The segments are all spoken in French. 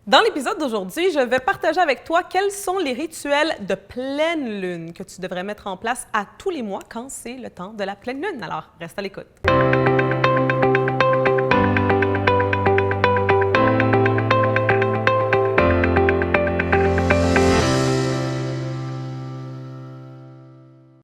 Dans l'épisode d'aujourd'hui, je vais partager avec toi quels sont les rituels de pleine lune que tu devrais mettre en place à tous les mois quand c'est le temps de la pleine lune. Alors, reste à l'écoute.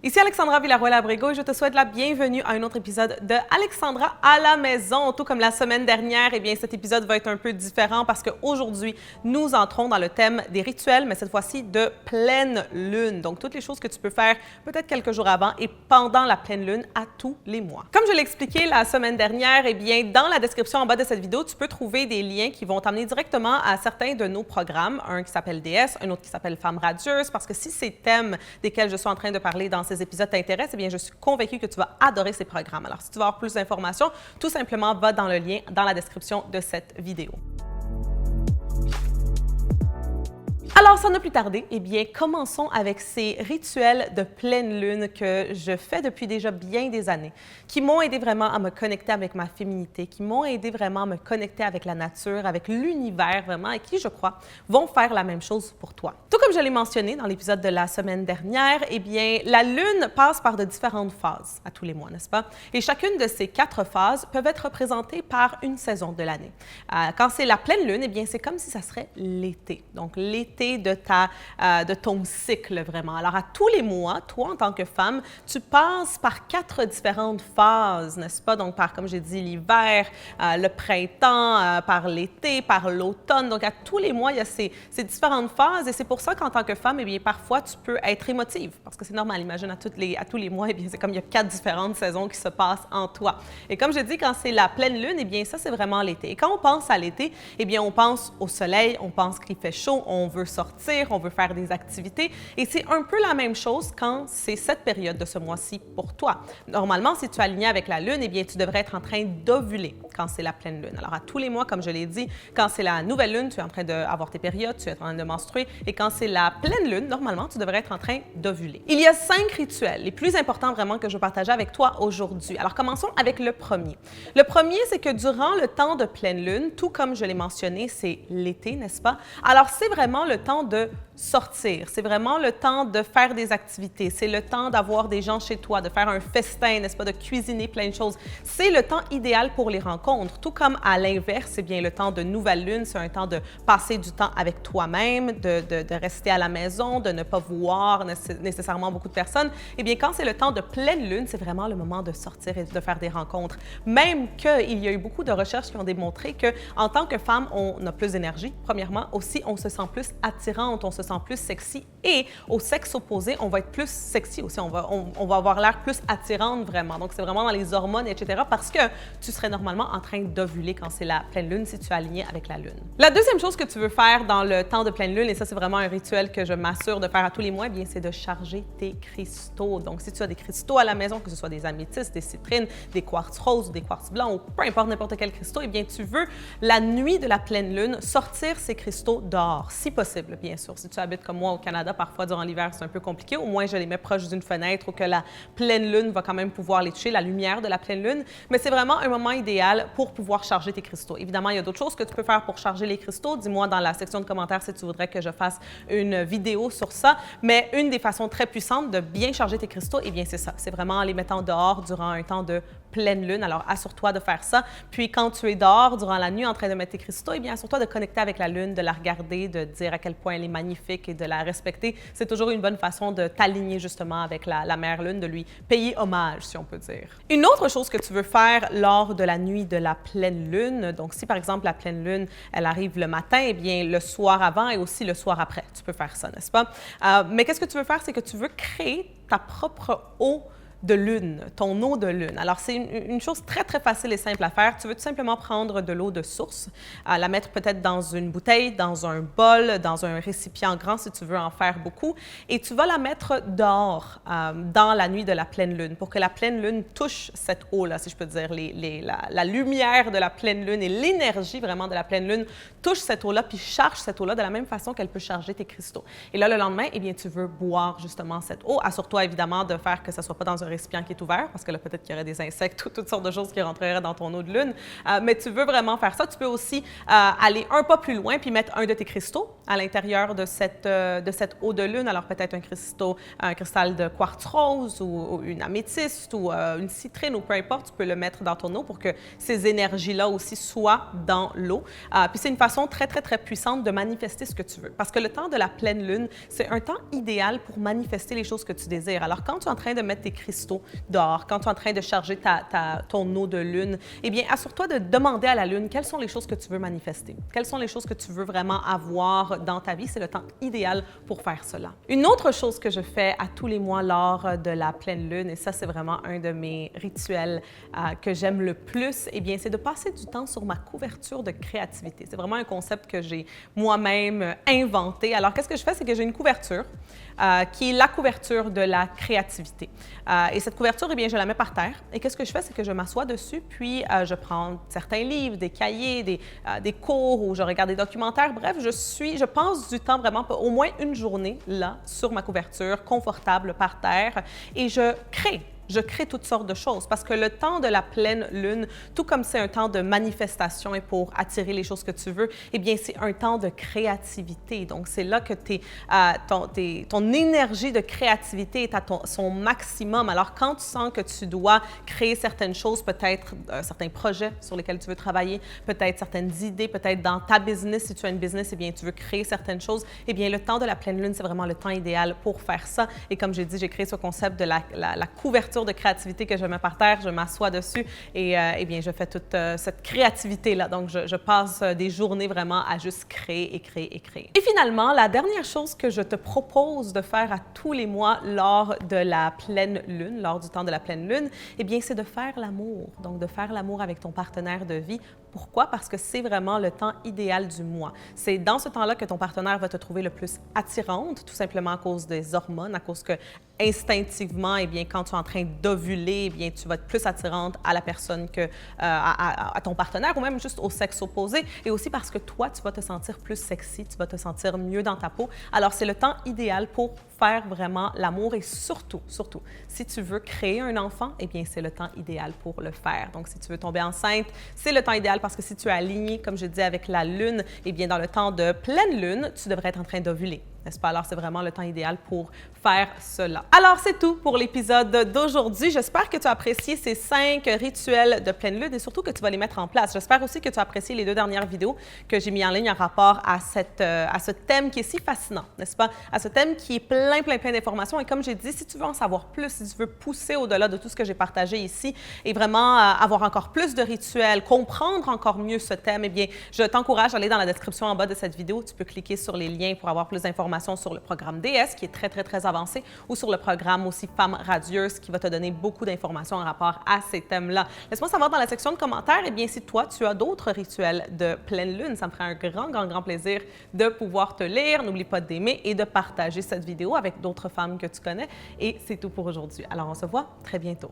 Ici Alexandra Villaroel-Abrego et je te souhaite la bienvenue à un autre épisode de Alexandra à la maison. Tout comme la semaine dernière, eh bien cet épisode va être un peu différent parce qu'aujourd'hui, nous entrons dans le thème des rituels, mais cette fois-ci de pleine lune. Donc, toutes les choses que tu peux faire peut-être quelques jours avant et pendant la pleine lune à tous les mois. Comme je l'ai expliqué la semaine dernière, eh bien dans la description en bas de cette vidéo, tu peux trouver des liens qui vont t'amener directement à certains de nos programmes. Un qui s'appelle DS, un autre qui s'appelle Femmes radieuses, parce que si ces thèmes desquels je suis en train de parler dans ces épisodes t'intéressent, eh bien, je suis convaincue que tu vas adorer ces programmes. Alors, si tu veux avoir plus d'informations, tout simplement va dans le lien dans la description de cette vidéo. Alors, sans ne plus tarder, eh bien, commençons avec ces rituels de pleine lune que je fais depuis déjà bien des années, qui m'ont aidé vraiment à me connecter avec ma féminité, qui m'ont aidé vraiment à me connecter avec la nature, avec l'univers vraiment, et qui, je crois, vont faire la même chose pour toi. Tout comme je l'ai mentionné dans l'épisode de la semaine dernière, eh bien, la lune passe par de différentes phases à tous les mois, n'est-ce pas? Et chacune de ces 4 phases peuvent être représentées par une saison de l'année. Quand c'est la pleine lune, eh bien, c'est comme si ça serait l'été. Donc, l'été de ton cycle vraiment. Alors, à tous les mois, toi, en tant que femme, tu passes par 4 différentes phases, n'est-ce pas? Donc, par, comme j'ai dit, l'hiver, le printemps, par l'été, par l'automne. Donc, à tous les mois, il y a ces différentes phases et c'est pour ça qu'en tant que femme, eh bien, parfois, tu peux être émotive parce que c'est normal. Imagine, à tous les mois, eh bien, c'est comme il y a 4 différentes saisons qui se passent en toi. Et comme je dis, quand c'est la pleine lune, eh bien, ça, c'est vraiment l'été. Et quand on pense à l'été, eh bien, on pense au soleil, on pense qu'il fait chaud, on veut sortir, on veut faire des activités. Et c'est un peu la même chose quand c'est cette période de ce mois-ci pour toi. Normalement, si tu es aligné avec la lune, eh bien, tu devrais être en train d'ovuler quand c'est la pleine lune. Alors, à tous les mois, comme je l'ai dit, quand c'est la nouvelle lune, tu es en train d'avoir tes périodes, tu es en train de menstruer. Et quand c'est la pleine lune, normalement, tu devrais être en train d'ovuler. Il y a 5 rituels, les plus importants vraiment que je vais partager avec toi aujourd'hui. Alors, commençons avec le premier. Le premier, c'est que durant le temps de pleine lune, tout comme je l'ai mentionné, c'est l'été, n'est-ce pas? Alors, c'est vraiment le temps de sortir. C'est vraiment le temps de faire des activités. C'est le temps d'avoir des gens chez toi, de faire un festin, n'est-ce pas, de cuisiner plein de choses. C'est le temps idéal pour les rencontres. Tout comme à l'inverse, c'est bien le temps de nouvelle lune, c'est un temps de passer du temps avec toi-même, de rester à la maison, de ne pas voir nécessairement beaucoup de personnes. Eh bien, quand c'est le temps de pleine lune, c'est vraiment le moment de sortir et de faire des rencontres. Même qu'il y a eu beaucoup de recherches qui ont démontré qu'en tant que femme, on a plus d'énergie, premièrement. Aussi, on se sent plus attirante, on se sent plus sexy et au sexe opposé, on va être plus sexy aussi, on va avoir l'air plus attirante vraiment. Donc, c'est vraiment dans les hormones, etc. parce que tu serais normalement en train d'ovuler quand c'est la pleine lune si tu es aligné avec la lune. La deuxième chose que tu veux faire dans le temps de pleine lune, et ça, c'est vraiment un rituel que je m'assure de faire à tous les mois, eh bien, c'est de charger tes cristaux. Donc, si tu as des cristaux à la maison, que ce soit des améthystes, des citrines, des quartz roses ou des quartz blancs ou peu importe n'importe quel cristaux, eh bien, tu veux, la nuit de la pleine lune, sortir ces cristaux dehors, si possible, bien sûr. Si tu habites comme moi au Canada, parfois durant l'hiver, c'est un peu compliqué. Au moins, je les mets proche d'une fenêtre ou que la pleine lune va quand même pouvoir les toucher, la lumière de la pleine lune. Mais c'est vraiment un moment idéal pour pouvoir charger tes cristaux. Évidemment, il y a d'autres choses que tu peux faire pour charger les cristaux. Dis-moi dans la section de commentaires si tu voudrais que je fasse une vidéo sur ça. Mais une des façons très puissantes de bien charger tes cristaux, eh bien, c'est ça. C'est vraiment en les mettant dehors durant un temps de pleine lune. Alors, assure-toi de faire ça. Puis, quand tu es dehors durant la nuit en train de mettre tes cristaux, eh bien, assure-toi de connecter avec la lune, de la regarder, de dire à quel point elle est magnifique et de la respecter. C'est toujours une bonne façon de t'aligner justement avec la mère lune, de lui payer hommage, si on peut dire. Une autre chose que tu veux faire lors de la nuit de la pleine lune, donc si par exemple la pleine lune, elle arrive le matin, eh bien, le soir avant et aussi le soir après, tu peux faire ça, n'est-ce pas? Mais qu'est-ce que tu veux faire? C'est que tu veux créer ta propre eau de lune, ton eau de lune. Alors, c'est une chose très, très facile et simple à faire. Tu veux tout simplement prendre de l'eau de source, la mettre peut-être dans une bouteille, dans un bol, dans un récipient grand si tu veux en faire beaucoup, et tu vas la mettre dehors dans la nuit de la pleine lune pour que la pleine lune touche cette eau-là, si je peux dire. La lumière de la pleine lune et l'énergie vraiment de la pleine lune touche cette eau-là puis charge cette eau-là de la même façon qu'elle peut charger tes cristaux. Et là, le lendemain, eh bien, tu veux boire justement cette eau. Assure-toi évidemment de faire que ça ne soit pas dans un récipient qui est ouvert, parce que là, peut-être qu'il y aurait des insectes ou toutes sortes de choses qui rentreraient dans ton eau de lune. Mais tu veux vraiment faire ça. Tu peux aussi aller un pas plus loin puis mettre un de tes cristaux à l'intérieur de cette eau de lune. Alors, peut-être un cristal de quartz rose ou une améthyste ou une citrine ou peu importe, tu peux le mettre dans ton eau pour que ces énergies-là aussi soient dans l'eau. Puis c'est une façon très, très, très puissante de manifester ce que tu veux. Parce que le temps de la pleine lune, c'est un temps idéal pour manifester les choses que tu désires. Alors, quand tu es en train de mettre tes cristaux dehors, quand tu es en train de charger ton eau de lune, eh bien, assure-toi de demander à la lune quelles sont les choses que tu veux manifester. Quelles sont les choses que tu veux vraiment avoir dans ta vie. C'est le temps idéal pour faire cela. Une autre chose que je fais à tous les mois lors de la pleine lune, et ça, c'est vraiment un de mes rituels que j'aime le plus, eh bien, c'est de passer du temps sur ma couverture de créativité. C'est vraiment un concept que j'ai moi-même inventé. Alors, qu'est-ce que je fais? C'est que j'ai une couverture qui est la couverture de la créativité. Et cette couverture, eh bien, je la mets par terre. Et qu'est-ce que je fais? C'est que je m'assois dessus, puis je prends certains livres, des cahiers, des cours où je regarde des documentaires. Bref, je passe du temps vraiment, au moins une journée, là, sur ma couverture, confortable par terre, et je crée. Je crée toutes sortes de choses parce que le temps de la pleine lune, tout comme c'est un temps de manifestation et pour attirer les choses que tu veux, eh bien, c'est un temps de créativité. Donc, c'est là que ton énergie de créativité est à son maximum. Alors, quand tu sens que tu dois créer certaines choses, peut-être certains projets sur lesquels tu veux travailler, peut-être certaines idées, peut-être dans ta business, si tu as une business, eh bien, tu veux créer certaines choses, eh bien, le temps de la pleine lune, c'est vraiment le temps idéal pour faire ça. Et comme j'ai dit, j'ai créé ce concept de la couverture de créativité que je mets par terre, je m'assois dessus et eh bien, je fais toute cette créativité-là. Donc, je passe des journées vraiment à juste créer et créer et créer. Et finalement, la dernière chose que je te propose de faire à tous les mois lors de la pleine lune, lors du temps de la pleine lune, eh bien, c'est de faire l'amour. Donc, de faire l'amour avec ton partenaire de vie. Pourquoi? Parce que c'est vraiment le temps idéal du mois. C'est dans ce temps-là que ton partenaire va te trouver le plus attirante, tout simplement à cause des hormones, à cause que instinctivement, eh bien, quand tu es en train d'ovuler, eh bien, tu vas être plus attirante à la personne que à ton partenaire ou même juste au sexe opposé. Et aussi parce que toi, tu vas te sentir plus sexy, tu vas te sentir mieux dans ta peau. Alors, c'est le temps idéal pour faire vraiment l'amour et surtout, si tu veux créer un enfant, eh bien, c'est le temps idéal pour le faire. Donc, si tu veux tomber enceinte, c'est le temps idéal parce que si tu es aligné, comme je dis, avec la lune, eh bien, dans le temps de pleine lune, tu devrais être en train d'ovuler. N'est-ce pas? Alors, c'est vraiment le temps idéal pour faire cela. Alors, c'est tout pour l'épisode d'aujourd'hui. J'espère que tu as apprécié ces 5 rituels de pleine lune et surtout que tu vas les mettre en place. J'espère aussi que tu as apprécié les 2 dernières vidéos que j'ai mis en ligne en rapport à ce thème qui est si fascinant, n'est-ce pas? À ce thème qui est plein d'informations. Et comme j'ai dit, si tu veux en savoir plus, si tu veux pousser au-delà de tout ce que j'ai partagé ici et vraiment avoir encore plus de rituels, comprendre encore mieux ce thème, eh bien, je t'encourage à aller dans la description en bas de cette vidéo. Tu peux cliquer sur les liens pour avoir plus d'informations sur le programme DS qui est très avancé ou sur le programme aussi Femmes radieuses qui va te donner beaucoup d'informations en rapport à ces thèmes-là. Laisse-moi savoir dans la section de commentaires, eh bien, si toi, tu as d'autres rituels de pleine lune, ça me ferait un grand plaisir de pouvoir te lire. N'oublie pas d'aimer et de partager cette vidéo avec d'autres femmes que tu connais. Et c'est tout pour aujourd'hui. Alors, on se voit très bientôt.